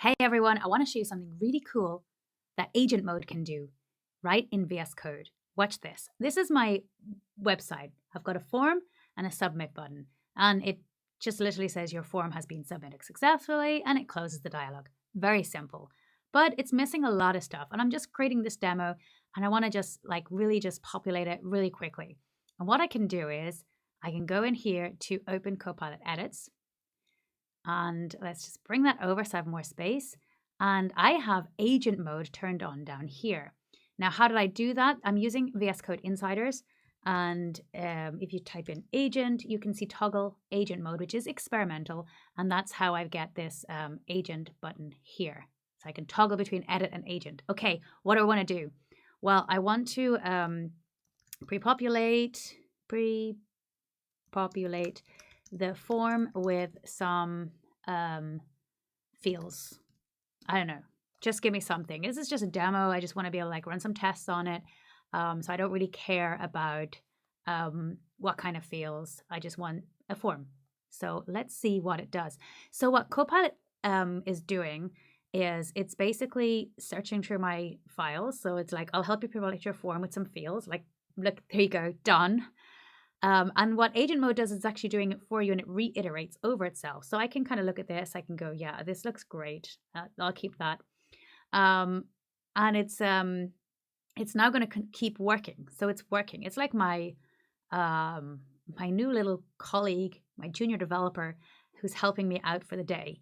Hey everyone, I want to show you something really cool that agent mode can do right in VS Code. Watch this. This is my website. I've got a form and a submit button, and it just literally says your form has been submitted successfully and it closes the dialog. Very simple, but it's missing a lot of stuff. And I'm just creating this demo and I want to just really just populate it really quickly. And what I can do is I can go in here to open Copilot edits. And let's just bring that over so I have more space. And I have agent mode turned on down here. Now, how did I do that? I'm using VS Code Insiders. And if you type in agent, you can see toggle agent mode, which is experimental. And that's how I get this agent button here. So I can toggle between edit and agent. Okay, what do I want to do? Well, I want to pre-populate the form with some fields. I don't know. Just give me something. This is just a demo. I just want to be able to run some tests on it. So I don't really care about what kind of fields. I just want a form. So let's see what it does. So what Copilot is doing is it's basically searching through my files. So it's like, I'll help you populate your form with some fields. Like, look, there you go, done. And what agent mode does is actually doing it for you, and it reiterates over itself. So I can kind of look at this. I can go, yeah, this looks great. I'll keep that. And it's now going to keep working. So it's working. It's like my new little colleague, my junior developer, who's helping me out for the day.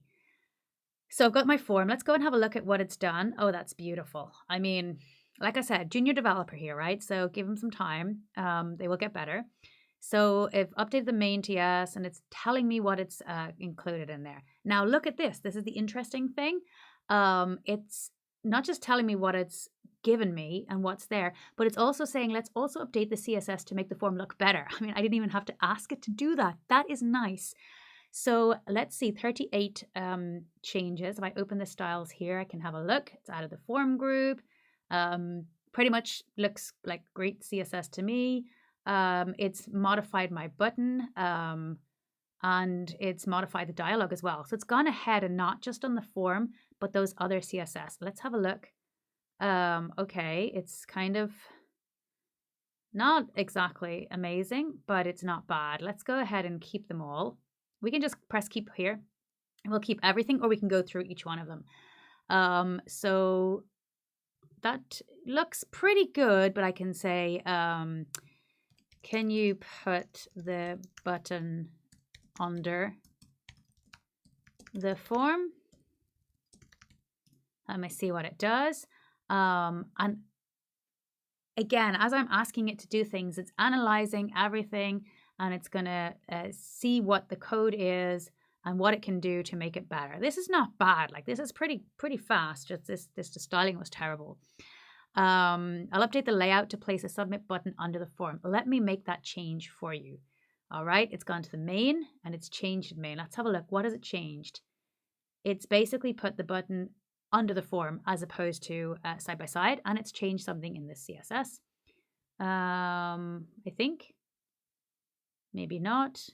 So I've got my form. Let's go and have a look at what it's done. Oh, that's beautiful. I mean, like I said, junior developer here, right? So give them some time. They will get better. So I've updated the main TS and it's telling me what it's included in there. Now look at this. This is the interesting thing. It's not just telling me what it's given me and what's there, but it's also saying, let's also update the CSS to make the form look better. I mean, I didn't even have to ask it to do that. That is nice. So let's see, 38 changes. If I open the styles here, I can have a look. It's out of the form group. Pretty much looks like great CSS to me. It's modified my button and it's modified the dialog as well. So it's gone ahead and not just on the form, but those other CSS. Let's have a look. Okay, it's kind of not exactly amazing, but it's not bad. Let's go ahead and keep them all. We can just press keep here and we'll keep everything, or we can go through each one of them. So that looks pretty good, but I can say, can you put the button under the form? Let me see what it does. And again, as I'm asking it to do things, it's analyzing everything and it's going to see what the code is and what it can do to make it better. This is not bad. Like, this is pretty fast. Just this styling was terrible. I'll update the layout to place a submit button under the form. Let me make that change for you. All right, it's gone to the main and it's changed the main. Let's have a look. What has it changed? It's basically put the button under the form as opposed to side by side, and it's changed something in the CSS. I think. Maybe not.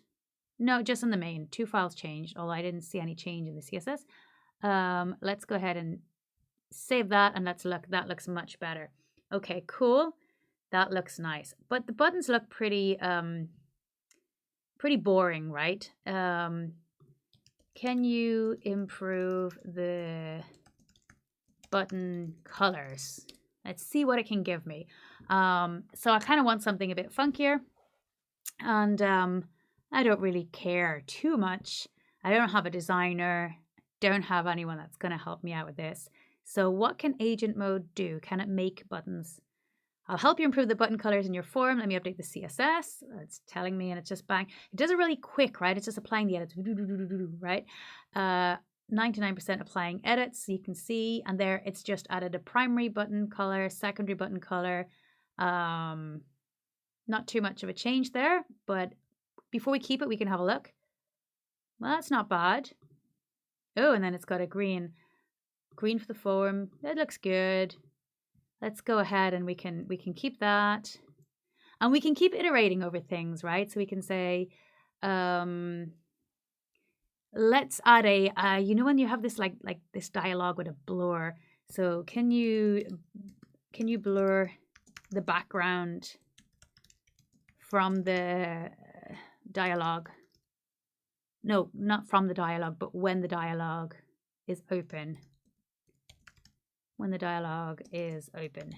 No, just in the main. 2 files changed, although I didn't see any change in the CSS. Let's go ahead and save that and let's look. That looks much better. Okay, cool. That looks nice. But the buttons look pretty boring, right? Can you improve the button colors? Let's see what it can give me. So I kind of want something a bit funkier. And I don't really care too much. I don't have a designer. Don't have anyone that's going to help me out with this. So what can agent mode do? Can it make buttons? I'll help you improve the button colors in your form. Let me update the CSS. It's telling me, and it's just bang. It does it really quick, right? It's just applying the edits, right? 99% applying edits, you can see, and there it's just added a primary button color, secondary button color. Not too much of a change there, but before we keep it, we can have a look. Well, that's not bad. Oh, and then it's got a green for the form. That looks good. Let's go ahead and we can keep that. And we can keep iterating over things, right? So we can say, let's add a, you know, when you have this like this dialogue with a blur. So can you blur the background from the dialogue? No, not from the dialogue, but when the dialogue is open. When the dialogue is open.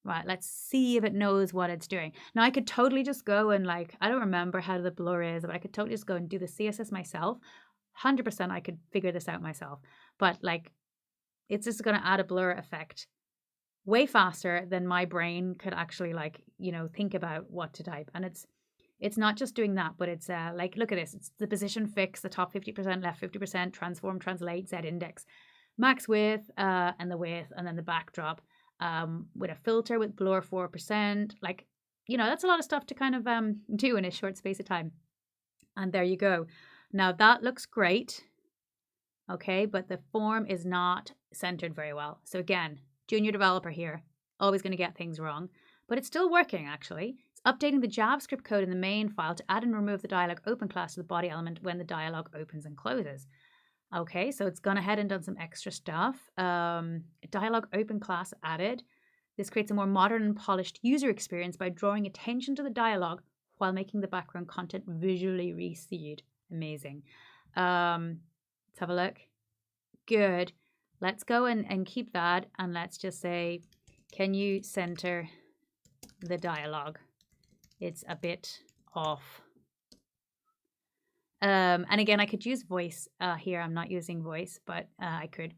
Right, let's see if it knows what it's doing. Now I could totally just go and like, I don't remember how the blur is, but I could totally just go and do the CSS myself. 100% I could figure this out myself. But like, it's just going to add a blur effect way faster than my brain could actually like, you know, think about what to type. And it's not just doing that, but it's like, look at this. It's the position fix, the top 50%, left 50%, transform, translate, Z index, max width, and the width, and then the backdrop, with a filter with blur 4%. Like, you know, that's a lot of stuff to kind of do in a short space of time. And there you go. Now that looks great. Okay, but the form is not centered very well. So again, junior developer here, always going to get things wrong, but it's still working actually. It's updating the JavaScript code in the main file to add and remove the dialog open class to the body element when the dialog opens and closes. Okay, so it's gone ahead and done some extra stuff. Dialog open class added. This creates a more modern and polished user experience by drawing attention to the dialog while making the background content visually received. Amazing. Let's have a look. Good. Let's go and keep that, and let's just say, can you center the dialogue? It's a bit off. And again, I could use voice here. I'm not using voice, but I could.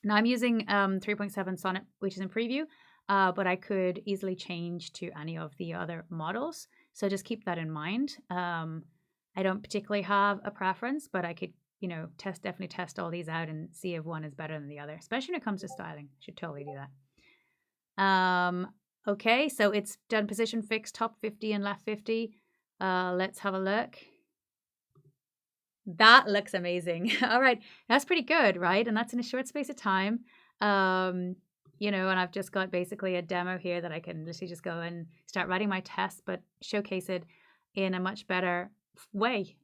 Now I'm using 3.7 Sonnet, which is in preview, but I could easily change to any of the other models. So just keep that in mind. I don't particularly have a preference, but I could, you know, definitely test all these out and see if one is better than the other, especially when it comes to styling. Should totally do that. Okay, so it's done position fix, top 50 and left 50. Let's have a look. That looks amazing. All right, that's pretty good, right? And that's in a short space of time. You know, and I've just got basically a demo here that I can literally just go and start writing my test, but showcase it in a much better way.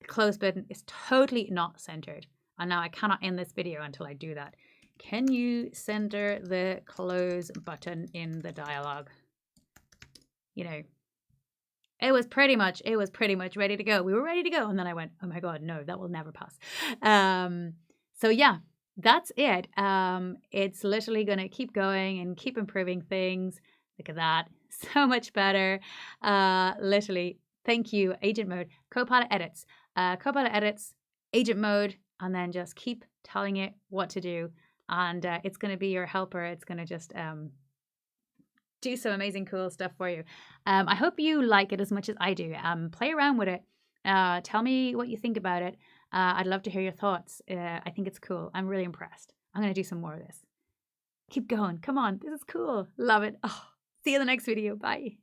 Close button is totally not centered. And now I cannot end this video until I do that. Can you center the close button in the dialogue? You know, it was pretty much ready to go. We were ready to go. And then I went, oh my God, no, that will never pass. So yeah, that's it. It's literally going to keep going and keep improving things. Look at that. So much better. Literally, thank you, agent mode, Copilot edits. Copilot edits, agent mode, and then just keep telling it what to do. And it's going to be your helper. It's going to just do some amazing, cool stuff for you. I hope you like it as much as I do. Play around with it. Tell me what you think about it. I'd love to hear your thoughts. I think it's cool. I'm really impressed. I'm going to do some more of this. Keep going. Come on. This is cool. Love it. Oh, see you in the next video. Bye.